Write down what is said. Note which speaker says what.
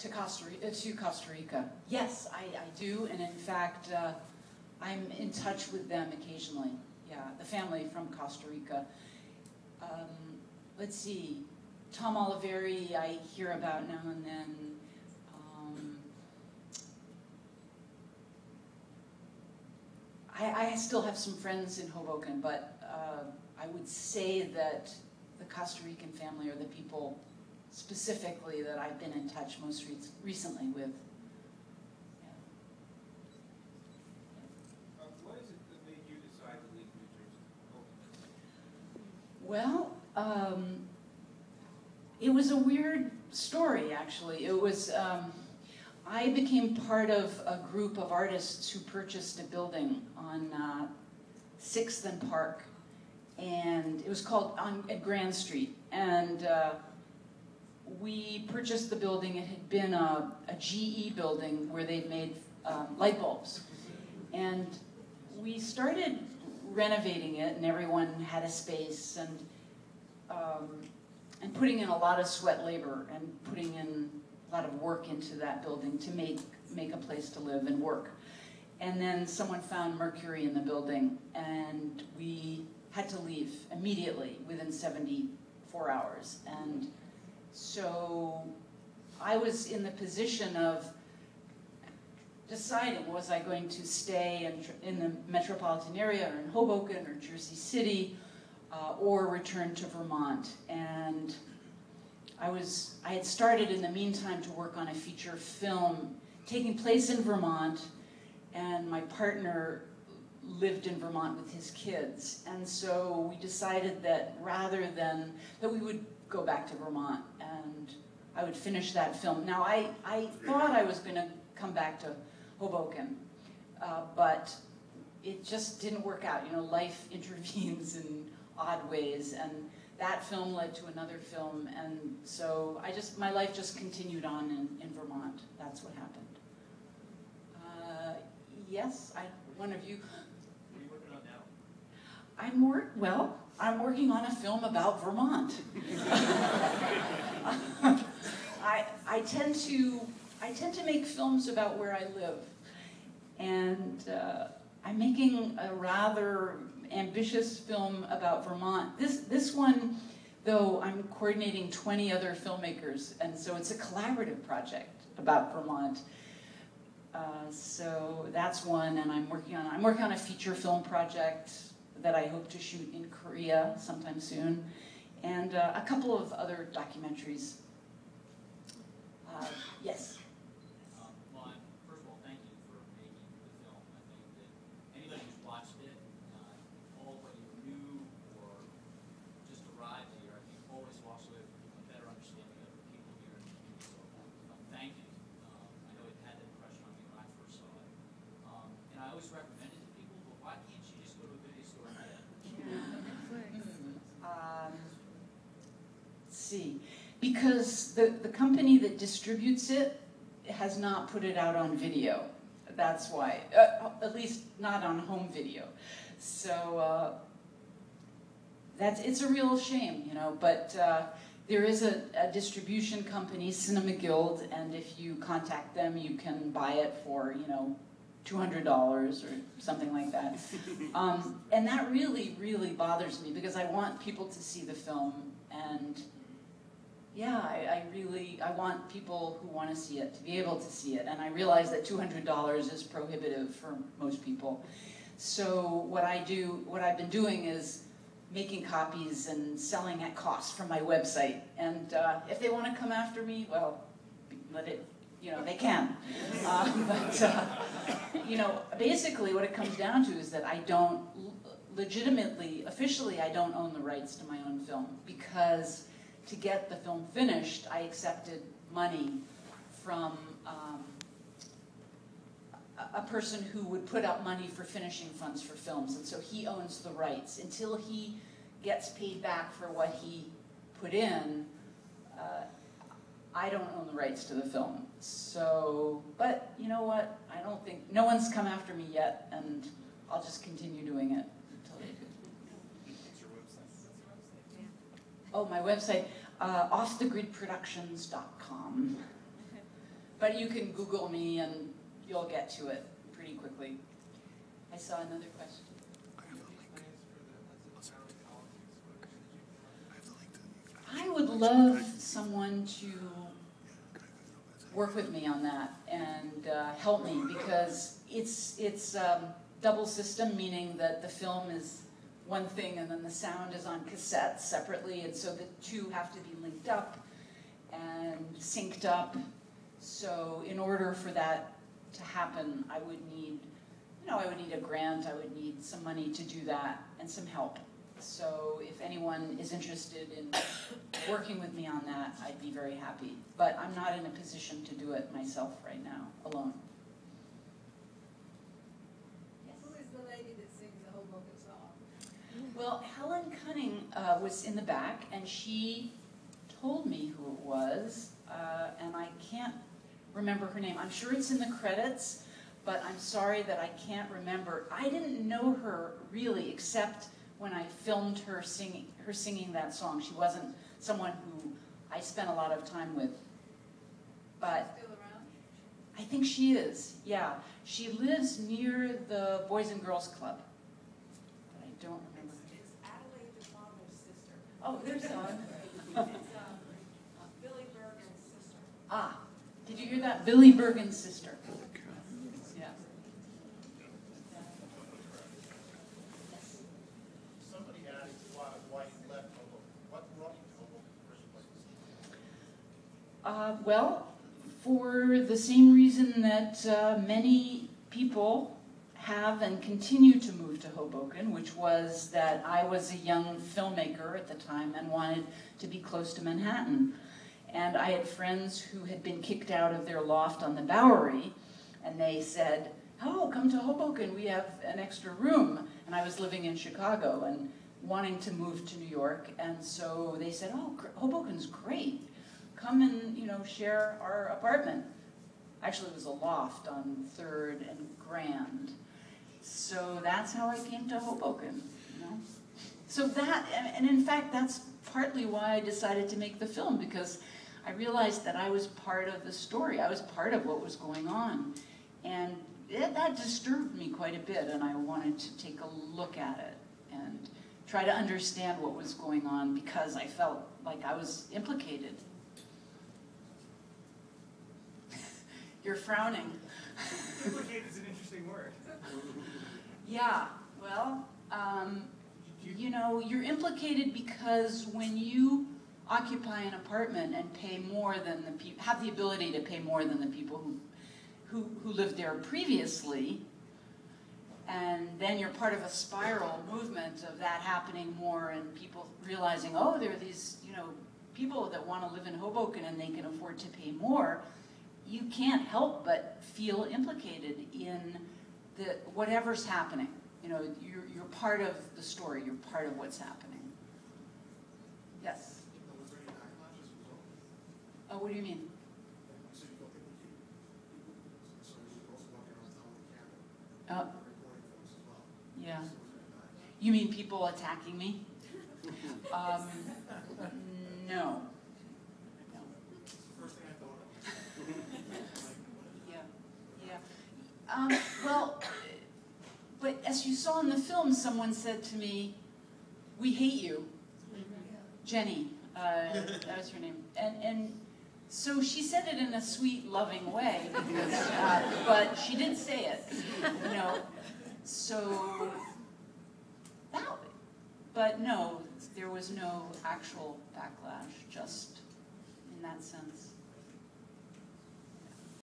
Speaker 1: To Costa Rica. Yes, I do, and in fact, I'm in touch with them occasionally. Yeah, the family from Costa Rica. Let's see, Tom Oliveri I hear about now and then. I still have some friends in Hoboken, but I would say that the Costa Rican family are the people specifically that I've been in touch most recently with. Yeah.
Speaker 2: What is it that made you decide to leave New Jersey?
Speaker 1: Well, it was a weird story, actually. It was, I became part of a group of artists who purchased a building on 6th and Park, and it was called at Grand Street. And we purchased the building. It had been a GE building where they'd made light bulbs. And we started renovating it, and everyone had a space, and putting in a lot of sweat labor and putting in a lot of work into that building to make a place to live and work. And then someone found mercury in the building, and we had to leave immediately within 74 hours. And so I was in the position of deciding, was I going to stay in the metropolitan area or in Hoboken or Jersey City, or return to Vermont. And I had started in the meantime to work on a feature film taking place in Vermont, and my partner lived in Vermont with his kids. And so we decided that rather than, that we would go back to Vermont and I would finish that film. Now I thought I was gonna come back to Hoboken, but it just didn't work out. You know, life intervenes in odd ways, and that film led to another film, and so my life just continued on in Vermont. That's what happened. Yes, one of you.
Speaker 2: What are you working on now?
Speaker 1: I'm working on a film about Vermont. I tend to make films about where I live, and I'm making a rather ambitious film about Vermont. This one, though, I'm coordinating 20 other filmmakers, and so it's a collaborative project about Vermont. So that's one, and I'm working on a feature film project that I hope to shoot in Korea sometime soon, and a couple of other documentaries. Yes.
Speaker 3: Well, first of all, thank you for making the film. I think that anybody who's watched it, all whether you're new or just arrived here, I think always walks away with a better understanding of the people here in the community. So thank you. I know it had an impression on me when I first saw it. And I always recommend it to people, but why can't you just go to a video store and get it?
Speaker 1: Let's see. Because the company that distributes it has not put it out on video. That's why. At least not on home video. So it's a real shame, you know, but there is a distribution company, Cinema Guild, and if you contact them, you can buy it for, you know, $200 or something like that. And that really, really bothers me because I want people to see the film, and yeah, I want people who want to see it to be able to see it, and I realize that $200 is prohibitive for most people. So what I've been doing is making copies and selling at cost from my website, and if they want to come after me, well, let it, you know, they can. You know, basically what it comes down to is that I don't legitimately, officially, I don't own the rights to my own film, because to get the film finished, I accepted money from a person who would put up money for finishing funds for films, and so he owns the rights. Until he gets paid back for what he put in, I don't own the rights to the film. So, but you know what? I don't think, no one's come after me yet, and I'll just continue doing it until they do.
Speaker 2: What's your website?
Speaker 1: Oh, my website, offthegridproductions.com. But you can Google me and you'll get to it pretty quickly. I saw another question. I would love someone to work with me on that and help me, because it's double system, meaning that the film is one thing and then the sound is on cassette separately, and so the two have to be linked up and synced up. So in order for that to happen, I would need, I would need a grant, I would need some money to do that, and some help. So if anyone is interested in working with me on that, I'd be very happy. But I'm not in a position to do it myself right now, alone. Yes?
Speaker 4: Who is the lady that sings the Hoboken song?
Speaker 1: Well, Helen Cunning was in the back, and she told me who it was, and I can't remember her name. I'm sure it's in the credits, but I'm sorry that I can't remember. I didn't know her really, except when I filmed her singing that song. She wasn't someone who I spent a lot of time with. But
Speaker 4: Still around?
Speaker 1: I think she is, yeah. She lives near the Boys and Girls Club. But I don't remember.
Speaker 4: It's Adelaide DePalmer's sister.
Speaker 1: Oh, there's one.
Speaker 4: It's Billy Bergen's sister.
Speaker 1: Ah, did you hear that? Billy Bergen's sister. Yeah.
Speaker 5: Somebody asked why you left Hoboken. What brought you to Hoboken in the first place?
Speaker 1: Well, for the same reason that many people have and continue to move to Hoboken, which was that I was a young filmmaker at the time and wanted to be close to Manhattan. And I had friends who had been kicked out of their loft on the Bowery, and they said, "Oh, come to Hoboken, we have an extra room." And I was living in Chicago and wanting to move to New York, and so they said, "Oh, Hoboken's great. Come and, share our apartment." Actually, it was a loft on 3rd and Grand. So that's how I came to Hoboken, So that, and in fact, that's partly why I decided to make the film, because I realized that I was part of the story. I was part of what was going on. And that disturbed me quite a bit, and I wanted to take a look at it and try to understand what was going on, because I felt like I was implicated. You're frowning.
Speaker 2: Implicate is an interesting word.
Speaker 1: Yeah, well, you're implicated because when you occupy an apartment and pay more than the people, have the ability to pay more than the people who lived there previously, and then you're part of a spiral movement of that happening more, and people realizing, oh, there are these, people that want to live in Hoboken and they can afford to pay more. You can't help but feel implicated in whatever's happening. You're part of the story. You're part of what's happening. Yes.
Speaker 5: Was there any backlash as a result?
Speaker 1: Oh, what do you mean?
Speaker 5: So you felt implicated. So you were also walking around town with a camera, recording films as well.
Speaker 1: Yeah.
Speaker 5: So was there any backlash?
Speaker 1: You mean people attacking me? No.
Speaker 5: It's the first thing I thought of.
Speaker 1: Yeah. Well, but as you saw in the film, someone said to me, "We hate you." Jenny, that was her name. And so she said it in a sweet, loving way, because, but she did say it, So, but no, there was no actual backlash, just in that sense.